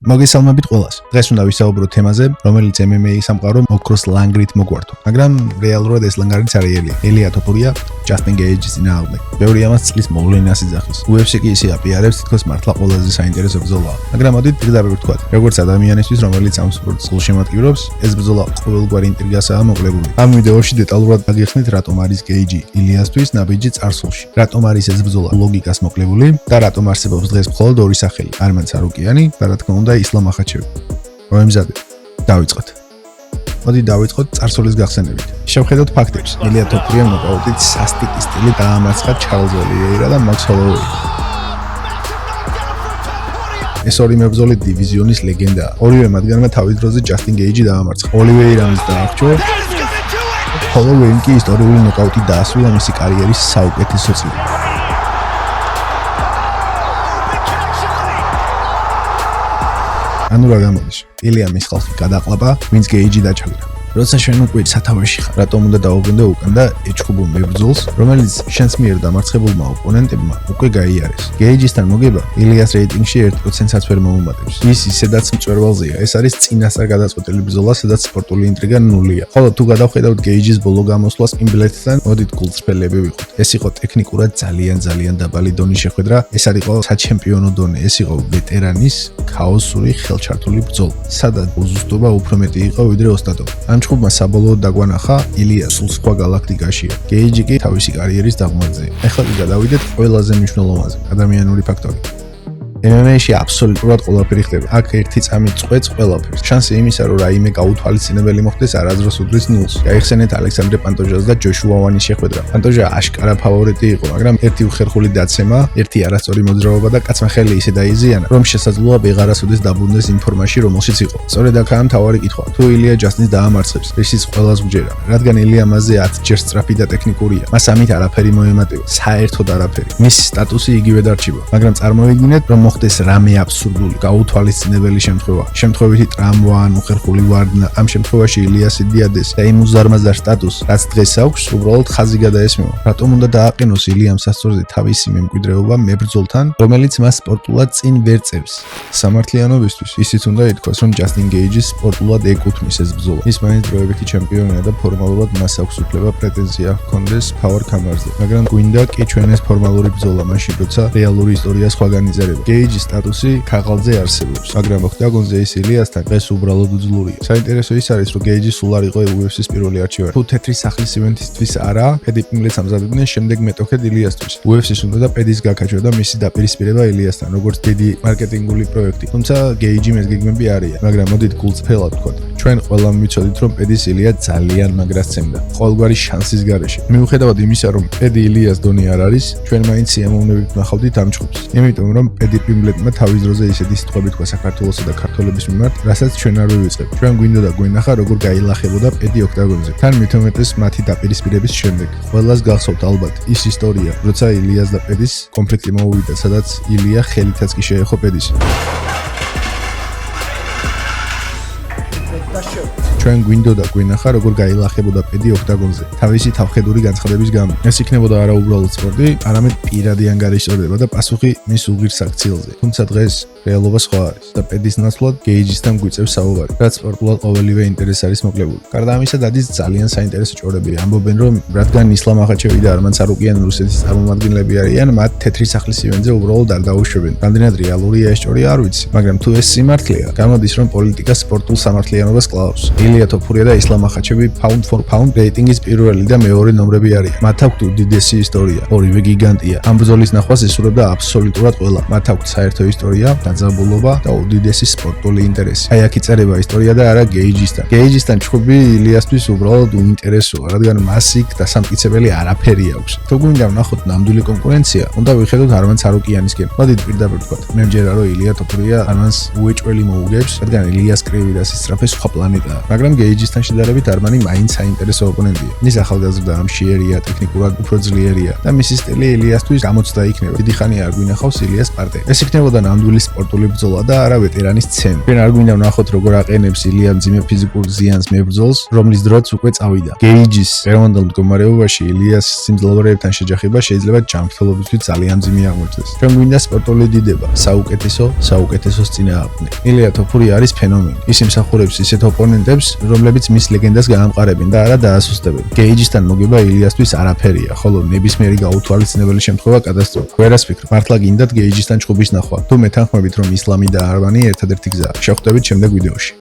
მოგესალმებით ყველას. დღეს უნდა ვისაუბროთ თემაზე, რომელიც MMA სამყარო ოქროს ლანგრით მოგვართო. მაგრამ რეალურად ეს ლანგარიც არის ელია თოფურია, ჯასტინ გეიჯის წინააღმდეგ. ბევრი ამას წლის მოვლენას იძახის. UFC კი ისე აპირებს, თითქოს მართლა ყველაზე საინტერესო ბრძოლაა. მაგრამ მოდით პირდაპირ ვთქვათ, როგორც ადამიანისთვის, რომელიც ამ სპორტს გულშემატკივრობს, ეს ბრძოლა ყოველგვარ ინტრიგასაა მოკლებული. ამ ვიდეოში დეტალურად დაგიხსნით, რატომ არის გეიჯი ილიასთვის ნაბიჯი წარსულში. რატომ არის ეს ბრძოლა ლოგიკას მოკლებული და რატომ არსებობს დღეს მხოლოდ ორი სახელი, არმან ცარუკიანი და რა თქმა უნდა ისლამ ახაჩევი. მოემზადეთ. დავიწყოთ. მოდი დავიწყოთ წარსულის გახსენებით. შევხედოთ ფაქტებს. ელია თოფურიამ ნოკაუტით სასტიკი სტილით დაამარცხა ჩარლზ ოლივეირა და მაქს ჰოლოვეი. ეს ორი მებრძოლი დივიზიონის ლეგენდაა. ორივე მათგანმა თავის დროზე ჯასტინ გეიჯი დაამარცხა. ოლივეირამ დაახჭო. ჰოლოვეიმ კი ისტორიული ნოკაუტით დაასრულა მისი კარიერის საუკეთესო წილი. ანუ რა გამოდის? ილიამ ის ხალხი გადაყლაპა, ვინც გეიჯი დაჩაგდა. როცა შენ უკვე სათავეში ხარ, რატომ უნდა დაუბრუნდე უკან და ეჭხუბო მებრძოლს, რომელიც შენს მიერ დამარცხებულმა ოპონენტებმა უკვე გაიარეს. გეიჯისთან მოგება ილიას რეიტინგში 1%-საც ვერ მოუმატებს. ის ისედაც მწვერვალზეა. ეს არის წინასწარ გადაწყვეტილი ბრძოლა, სადაც სპორტული ინტრიგა ნულია. ხოლო თუ გადავხედავთ გეიჯის ბოლო გამოსვლას იმბლეთთან, მოდით გულწრფელები ვიყოთ. ეს იყო ტექნიკურად ძალიან დაბალი დონის შეხვედრა. ეს არ იყო საჩემპიონო დონე, ეს იყო ვეტერანის ქაოსური ხელჩართული ბრძოლა. სადაც უზუსტობა უფრო მეტი იყო ვიდრე ოსტატო. ჩხუბმა საბოლოოდ დაგვანახა ილია სულ სხვა galaktikashია. გეიჯი კი თავისი კარიერის დაღმართზეა. ეხლა კი გადავიდეთ ყველაზე მნიშვნელოვანზე, ადამიანური ფაქტორი. MMA-ში აბსოლუტურად ყველაფერი ხდება. აქ ერთი წამით წყვეტს ყველაფერს. შანსი იმისა, რომ რაიმე გაუთვალისწინებელი მოხდეს, არასდროს უდრის ნულს. გაიხსენეთ ალექსანდრე პანტოჟას და ჯოშუა ვანის შეხვედრა. პანტოჟა აშკარა ფავორიტი იყო, მაგრამ ერთი უხერხული დაცემა, ერთი არასწორი მოძრაობა და კაცმა ხელი ისე დაიზიანა, რომ შესაძლოა ვეღარასოდეს დაბრუნდეს იმ ფორმაში, რომელშიც იყო. სწორედ აქაა მთავარი კითხვა. თუ ილია ჯასტინს დაამარცხებს, რისიც ყველას ვჯერა. რადგან ილია მასზე 10 ჯერ სწრაფი და ტექნიკურია. მას ამით არაფერი მოემატება. საერთოდ არაფერი. მისი სტატუსი იგივე დარჩება. მაგრამ წარმოვიდგინეთ, რომ ხდეს რამე აბსურდული, გაუთვალისწინებელი შემთხვევა. შემთხვევითი ტრამვა ან უხერხული ვარდნა. ამ შემთხვევაში ილიას იდიადეს და იმ უზარმაზარ სტატუსს, რაც დღეს აქვს, უბრალოდ ხაზი გადაესმევა. რატომ უნდა დააყენოს ილიამ სასწორზე თავისი მემკვიდრეობა მებრძოლთან, რომელიც მას სპორტულად წინ ვერ წერს? სამართლიანობისთვის ისიც უნდა ითქვას, რომ ჯასტინ გეიჯის სპორტულად ეკუთვნის ეს ბრძოლა. ის მაინც დროებითი ჩემპიონია და ფორმალურად მას აქვს უფლება პრეტენზია ჰქონდეს power камерზე. მაგრამ გვინდა კი ჩვენ ეს ფორმალური ბრძოლა, მაშინ როცა რეალური ისტორია სხვაგან იზარება. გეიჯის სტატუსი ქაღალდზე არსებობს, მაგრამ ოქტაგონზე ის ილიასთან დღეს უბრალოდ უძლურია. საინტერესო ის არის, რომ გეიჯი სულ არ იყო UFC-ს პირველი არჩევანი. თუ თეთრი სახლის ივენთისთვის არა, პედი პინგლეტს ამზადებდნენ, შემდეგ მეტოქედ ილიასთვის. UFC-ს უნდა და პედის გაქაჩვა და მისი დაპირისპირება ილიასთან, როგორც დიდი მარკეტინგული პროექტი. თუმცა გეიჯი მეზგეგმები არიან, მაგრამ მოდით გულწრფელად ვთქვათ. ჩვენ ყველამ ვიცოდით, რომ პედის ილია ძალიან მაგრას წემდა. ყოველგვარი შანსის გარეშე. მიუხედავად იმისა, რომ პედი ილიას დონე არ არის, ჩვენ მაინც სიამოვნებით ვნახავდით ამ ჩხუბს. იმიტომ რომ პედი პინგლეტმა თავის დროზე ისეთი სიტყვები თქვა საქართველოსა და ქართველების მიმართ, რასაც ჩვენ არ ვივიწყებ. ჩვენ გვინდოდა გვენახა, როგორ გაილახებოდა პედი ოქტაგონზე. თან მით უმეტეს მათი დაპირისპირების შემდეგ. ყველას გახსოვთ ალბათ ის ისტორია, როცა ილიას და პედის კონფლიქტი მოუვიდა, სადაც ილია ხელითაც კი შეეხო პედის. ჩვენ გვინდოდა გვენახა, როგორ გაილახებოდა პედი ოქტაგონზე, თავისი თავხედური განცხადების გამო. ეს იქნებოდა არა უბრალოდ სპორტი, არამედ პირადი ანგარიშწორება და პასუხი მის უღირს აქციელზე. თუმცა დღეს რეალობა სხვა არის და პედის ნაცვლად გეიჯისთან გვიწევს საუბარი, რაც სპორტულად ყოველივე ინტერესი არის მოკლებული. გარდა ამისა, დადის ძალიან საინტერესო ჭორები. ამბობენ, რომ რადგან ისლამ ახაჩევი და არმან ცარუკიანი რუსეთის წარმომადგენლები არიან, მათ თეთრი სახლის ივენთზე უბრალოდ არ დაუშვებენ. რამდენად რეალურია ეს ჭორი არ ვიცი, მაგრამ თუ ეს სიმართლეა, გამოდის, რომ პოლიტიკა სპორტულ სამართლიანობას კლავს. ილია თოფურია და ისლამ ახაჩევი pound for pound რეიტინგის პირველი და მეორე ნომრები არიან. მათ აქვთ უდიდესი ისტორია, ორივე გიგანტია. ამ ბრძოლის ნახვას ისურვებდა აბსოლუტურად ყველა. მათ აქვთ საერთო ისტორია, დაძაბულობა და უდიდესი სპორტული ინტერესი. აი აქ იწერება ისტორია და არა გეიჯისთან. გეიჯისთან ჩხუბი ილიასთვის უბრალოდ უინტერესოა, რადგან მას იქ დასამტკიცებელი არაფერი აქვს. თუ გვინდა ვნახოთ ნამდვილი კონკურენცია, უნდა ვიხედოთ არმან ცარუკიანისკენ. მოდით პირდაპირ ვთქვათ, მე მჯერა, რომ ილია თოფურია არმანს უეჭველი მოუგებს, რადგან ილიას კრივი და სისწრაფე სხვა პლანეტაა. მაგრამ გეიჯისთან შედარებით არმანი მაინც საინტერესო ოპონენტია. ის ახალგაზრდა, ამშიერია, ტექნიკურად უფრო ძლიერია და მისი სტილი ილიასთვის გამოცდა იქნება. დიდი ხანია არ გვინახავს ილიას პარტნიორი. ეს იქნებოდა ნამდვილი სპორტული ბრძოლა და არა ვეტერანის ცემი. ჩვენ არ გვინდა ვნახოთ როგორ აყენებს ილია მძიმე ფიზიკურ ზიანს მებრძოლს, რომლის დროც უკვე წავიდა. გეიჯის ეროვნულ მდგომარეობაში ილიას სიმძლავრეებთან შეჯახება შეიძლება ჯანმრთელობისთვის ძალიან მძიმე აღმოჩნდეს. ჩვენ გვინდა სპორტული დიდება, საუკეთესოს წინააღმდეგ. ილია თოფური არის ფენომენი. ის იმსახურებს ისეთ ოპონენტებს, რომლებიც მის ლეგენდას გაამყარებენ და არა დაასუსტებენ. გეიჯისთან მოგება ილიასთვის არაფერია, ხოლო ნებისმიერი გაუთვალისწინებელი შემთხვევა კატასტროფა. ვერას ფიქრობ, მართლა გინდათ გეიჯისთან ჭუბის ნახვა. თუ მეთანხმებით, რომ ისლამი და არმანი ერთადერთი გზაა. შევხვდებით შემდეგ ვიდეოში.